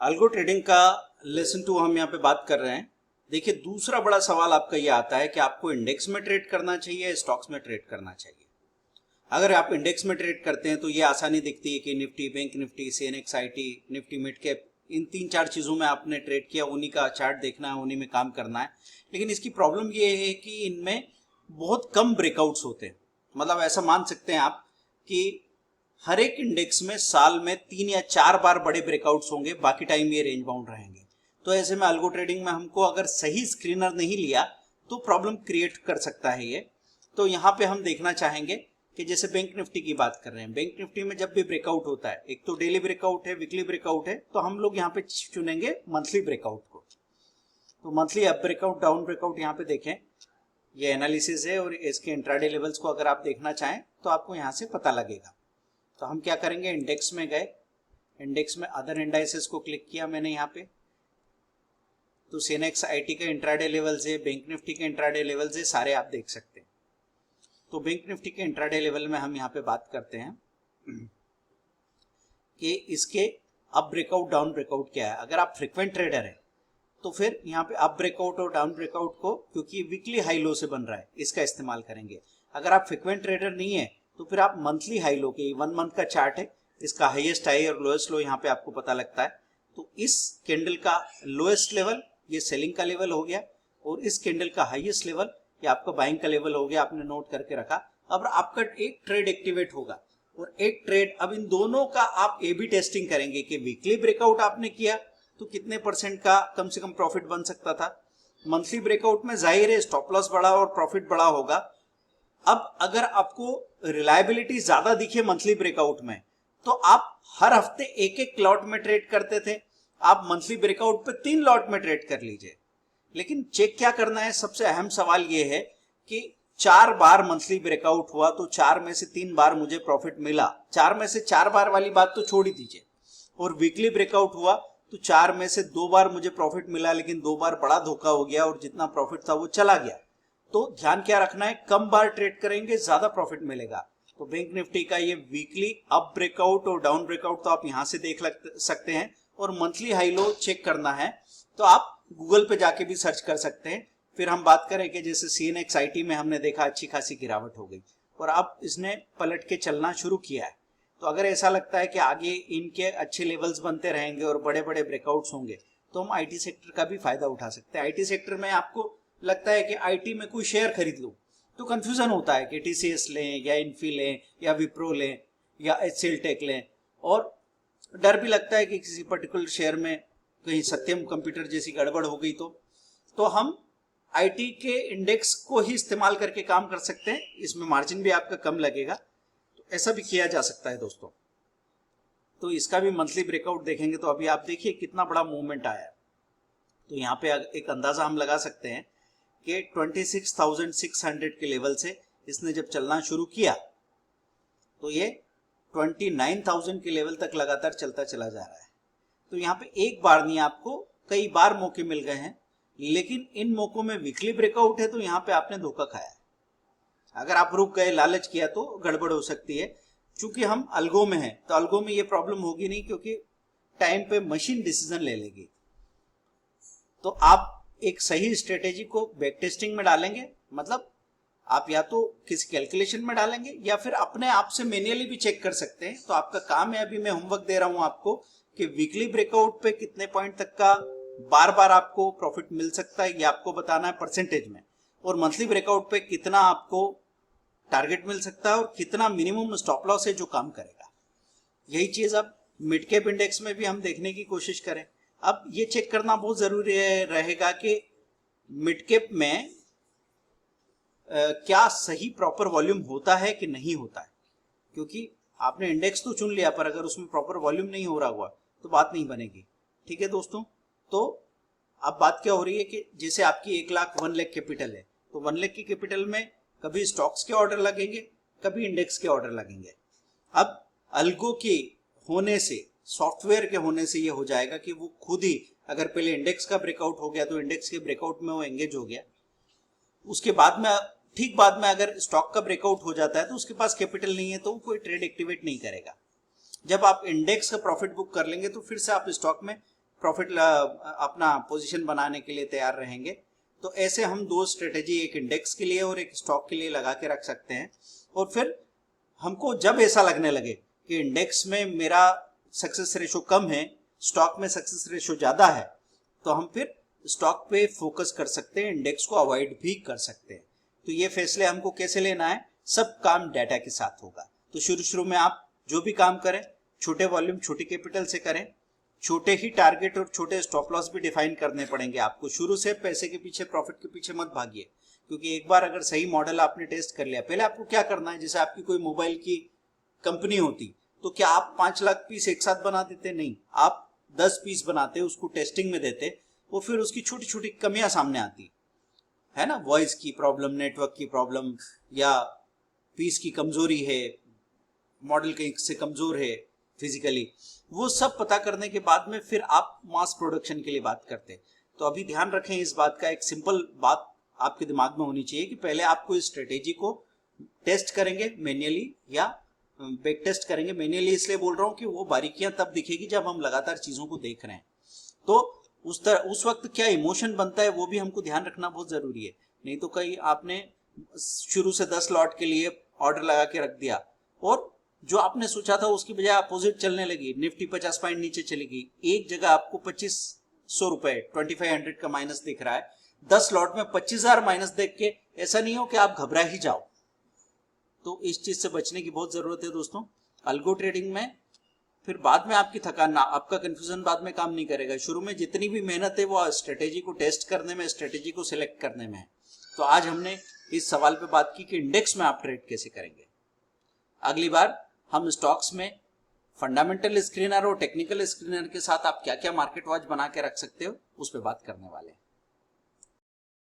Algo trading का lesson 2 हम यहाँ पे बात कर रहे हैं। देखिए, दूसरा बड़ा सवाल आपका ये आता है कि आपको इंडेक्स में ट्रेड करना चाहिए या स्टॉक्स में ट्रेड करना चाहिए। अगर आप इंडेक्स में ट्रेड करते हैं तो ये आसानी दिखती है कि Nifty, bank Nifty, Sensex IT, Nifty mid cap, इन 3-4 चीज़ों में आपने ट्रेड किया, उन्हीं का चार्ट देखना है, उन्हीं में काम करना है। लेकिन इसकी प्रॉब्लम ये है कि इनमें बहुत कम ब्रेकआउट्स होते हैं। मतलब ऐसा मान सकते हैं आप कि हर एक इंडेक्स में साल में 3 या 4 बार बड़े ब्रेकआउट्स होंगे, बाकी टाइम ये रेंज बाउंड रहेंगे। तो ऐसे में अल्गो ट्रेडिंग में हमको अगर सही स्क्रीनर नहीं लिया तो प्रॉब्लम क्रिएट कर सकता है ये। तो यहाँ पे हम देखना चाहेंगे कि जैसे बैंक निफ्टी की बात कर रहे हैं, बैंक निफ्टी में जब भी ब्रेकआउट होता है, एक तो डेली ब्रेकआउट है, वीकली ब्रेकआउट है, तो हम लोग यहाँ पे चुनेंगे मंथली ब्रेकआउट को। तो monthly up breakout, down breakout यहाँ पे देखें, ये एनालिसिस है और इसके इंट्राडे लेवल्स को अगर आप देखना चाहें तो आपको यहाँ से पता लगेगा। तो हम क्या करेंगे, इंडेक्स में गए, इंडेक्स में अदर इंडाइसेस को क्लिक किया मैंने यहाँ पे, तो सेनेक्स आईटी के इंट्राडे लेवल्स है, बैंक निफ्टी के इंट्राडे लेवल्स है, सारे आप देख सकते हैं। तो बैंक निफ्टी के इंट्राडे लेवल में हम यहाँ पे बात करते हैं कि इसके अप ब्रेकआउट, डाउन ब्रेकआउट क्या है। अगर आप फ्रिक्वेंट ट्रेडर हैं तो फिर यहाँ पे अप ब्रेकआउट और डाउन ब्रेकआउट को, क्योंकि वीकली हाई लो से बन रहा है, इसका इस्तेमाल करेंगे। अगर आप फ्रिक्वेंट ट्रेडर नहीं है तो फिर आप मंथली हाई लो के, 1 मंथ का चार्ट है, इसका हाईएस्ट हाई और लोएस्ट लो यहाँ पे आपको पता लगता है। तो इस कैंडल का लोएस्ट लेवल ये सेलिंग का लेवल हो गया और इस कैंडल का हाईएस्ट लेवल ये आपका बाइंग का लेवल हो गया, आपने नोट करके रखा। अब आपका एक ट्रेड एक्टिवेट होगा और एक ट्रेड, अब इन दोनों का आप ए बी टेस्टिंग करेंगे कि वीकली ब्रेकआउट आपने किया तो कितने % का कम से कम प्रॉफिट बन सकता था। मंथली ब्रेकआउट में जाहिर है स्टॉप लॉस बड़ा और प्रॉफिट बड़ा होगा। अब अगर आपको रिलायबिलिटी ज्यादा दिखे मंथली ब्रेकआउट में तो आप हर हफ्ते एक एक लॉट में ट्रेड करते थे, आप मंथली ब्रेकआउट पे 3 लॉट में ट्रेड कर लीजिए। लेकिन चेक क्या करना है, सबसे अहम सवाल ये है कि 4 बार मंथली ब्रेकआउट हुआ तो 4 में से 3 बार मुझे प्रॉफिट मिला। 4 में से 4 बार वाली बात तो छोड़ ही दीजिए। और वीकली ब्रेकआउट हुआ तो 4 में से 2 बार मुझे प्रॉफिट मिला, लेकिन 2 बार बड़ा धोखा हो गया और जितना प्रॉफिट था वो चला गया। तो ध्यान क्या रखना है, कम बार ट्रेड करेंगे ज्यादा प्रॉफिट मिलेगा। तो बैंक निफ्टी का ये वीकली अप ब्रेकआउट और डाउन ब्रेकआउट तो आप यहां से देख सकते हैं, और मंथली हाई लो चेक करना है तो आप गूगल पे जाके भी सर्च कर सकते हैं। फिर हम बात करें कि जैसे सीएनएक्स आईटी में हमने देखा अच्छी खासी गिरावट हो गई और अब इसने पलट के चलना शुरू किया है। तो अगर ऐसा लगता है कि आगे इनके अच्छे लेवल्स बनते रहेंगे और बड़े बड़े ब्रेकआउट्स होंगे तो हम आईटी सेक्टर का भी फायदा उठा सकते हैं। आईटी सेक्टर में आपको लगता है कि आईटी में कोई शेयर खरीद लो तो कंफ्यूजन होता है कि टीसीएस लें या इन्फी लें या विप्रो लें या एचसीएल टेक लें, और डर भी लगता है कि किसी पर्टिकुलर शेयर में कहीं सत्यम कंप्यूटर जैसी गड़बड़ हो गई तो हम आईटी के इंडेक्स को ही इस्तेमाल करके काम कर सकते हैं, इसमें मार्जिन भी आपका कम लगेगा। तो ऐसा भी किया जा सकता है दोस्तों। तो इसका भी मंथली ब्रेकआउट देखेंगे तो अभी आप देखिए कितना बड़ा मूवमेंट आया है। तो यहाँ पे एक अंदाजा हम लगा सकते हैं कि 26,600 के लेवल से इसने जब चलना शुरू किया तो ये 29,000 के लेवल तक लगातार चलता चला जा रहा है। तो यहाँ पे एक बार नहीं, आपको कई बार मौके मिल गए हैं, लेकिन इन मौकों में वीकली ब्रेकआउट है तो यहाँ पे आपने धोखा खाया है। अगर आप रुक गए, लालच किया तो गड़बड़ हो सकती है। चूंकि हम अल्गो में हैं तो अल्गो में ये प्रॉब्लम होगी नहीं, क्योंकि टाइम पे मशीन डिसीजन ले लेगी। तो आप एक सही स्ट्रेटेजी को बैक टेस्टिंग में डालेंगे, मतलब आप या तो किसी कैलकुलेशन में डालेंगे या फिर अपने आप से मैन्युअली भी चेक कर सकते हैं। तो आपका काम है, अभी मैं होमवर्क दे रहा हूं आपको कि वीकली ब्रेकआउट पे कितने पॉइंट तक का बार बार आपको प्रॉफिट मिल सकता है, ये आपको बताना है परसेंटेज में, और मंथली ब्रेकआउट पे कितना आपको टारगेट मिल सकता है और कितना मिनिमम स्टॉप लॉस है जो काम करेगा। यही चीज अब मिड कैप इंडेक्स में भी हम देखने की कोशिश करें। अब ये चेक करना बहुत जरूरी रहेगा कि मिड कैप में क्या सही प्रॉपर वॉल्यूम होता है कि नहीं होता है, क्योंकि आपने इंडेक्स तो चुन लिया पर अगर उसमें प्रॉपर वॉल्यूम नहीं हो रहा हुआ तो बात नहीं बनेगी। ठीक है दोस्तों, तो अब बात क्या हो रही है कि जैसे आपकी 1 लाख 1 लाख कैपिटल है, तो 1 लाख की कैपिटल में कभी स्टॉक्स के ऑर्डर लगेंगे, कभी इंडेक्स के ऑर्डर लगेंगे। अब अल्गो के होने से, सॉफ्टवेयर के होने से ये हो जाएगा कि वो खुद ही, अगर पहले इंडेक्स का ब्रेकआउट हो गया तो इंडेक्स के ब्रेकआउट में वो एंगेज हो गया, उसके बाद में ठीक बाद में अगर स्टॉक का ब्रेकआउट हो जाता है तो उसके पास कैपिटल नहीं है तो कोई ट्रेड एक्टिवेट नहीं करेगा। जब आप इंडेक्स का प्रॉफिट बुक कर लेंगे तो फिर से आप स्टॉक में प्रॉफिट अपना पोजीशन बनाने के लिए तैयार रहेंगे। तो ऐसे हम दो स्ट्रेटेजी, एक इंडेक्स के लिए और एक स्टॉक के लिए लगा के रख सकते हैं। और फिर हमको जब ऐसा लगने लगे कि इंडेक्स में मेरा सक्सेस रेशो कम है, स्टॉक में सक्सेस रेशो ज्यादा है, तो हम फिर स्टॉक पे फोकस कर सकते हैं, इंडेक्स को अवॉइड भी कर सकते हैं। तो ये फैसले हमको कैसे लेना है, सब काम डाटा के साथ होगा। तो शुरू में आप जो भी काम करें छोटे वॉल्यूम छोटी कैपिटल से करें, छोटे ही टारगेट और छोटे स्टॉप लॉस भी डिफाइन करने पड़ेंगे आपको। शुरू से पैसे के पीछे, प्रॉफिट के पीछे मत भागिए, क्योंकि एक बार अगर सही मॉडल आपने टेस्ट कर लिया, पहले आपको क्या करना है, जैसे आपकी कोई मोबाइल की कंपनी होती तो क्या आप 5 लाख पीस एक साथ बना देते? नहीं, आप 10 पीस बनाते, उसको टेस्टिंग में देते, वो फिर उसकी छोटी छोटी कमियां सामने आती है ना, वॉइस की प्रॉब्लम, नेटवर्क की प्रॉब्लम, या पीस की कमजोरी है, मॉडल कहीं से कमजोर है फिजिकली, वो सब पता करने के बाद में फिर आप मास प्रोडक्शन के लिए बात करते हैं। तो अभी ध्यान रखें इस बात का, एक सिंपल बात आपके दिमाग में होनी चाहिए कि पहले आपको इस स्ट्रेटेजी को टेस्ट करेंगे मैन्युअली या बैक टेस्ट करेंगे। मैन्युअली इसलिए बोल रहा हूं कि वो बारीकियां तब दिखेगी जब हम लगातार चीजों को देख रहे हैं। तो उस वक्त क्या इमोशन बनता है वो भी हमको ध्यान रखना बहुत जरूरी है। नहीं तो कहीं आपने शुरू से 10 लॉट के लिए ऑर्डर लगा के रख दिया और जो आपने सोचा था उसकी बजाय अपोजिट चलने लगी, निफ्टी 50 पॉइंट नीचे चली गई, एक जगह आपको 2500 रुपए 2500 का माइनस दिख रहा है, 10 लॉट में 25,000 माइनस देख के ऐसा नहीं हो कि आप घबरा ही जाओ। तो इस चीज से बचने की बहुत जरूरत है दोस्तों। अल्गो ट्रेडिंग में फिर बाद में आपकी थकान, आपका कंफ्यूजन बाद में काम नहीं करेगा। शुरू में जितनी भी मेहनत है वो स्ट्रेटेजी को टेस्ट करने में, स्ट्रेटेजी को सिलेक्ट करने में है। तो आज हमने इस सवाल पे बात की कि इंडेक्स में आप ट्रेड कैसे करेंगे। अगली बार हम स्टॉक्स में फंडामेंटल स्क्रीनर और टेक्निकल स्क्रीनर के साथ आप क्या क्या मार्केट वॉच बना के रख सकते हो उस पर बात करने वाले हैं।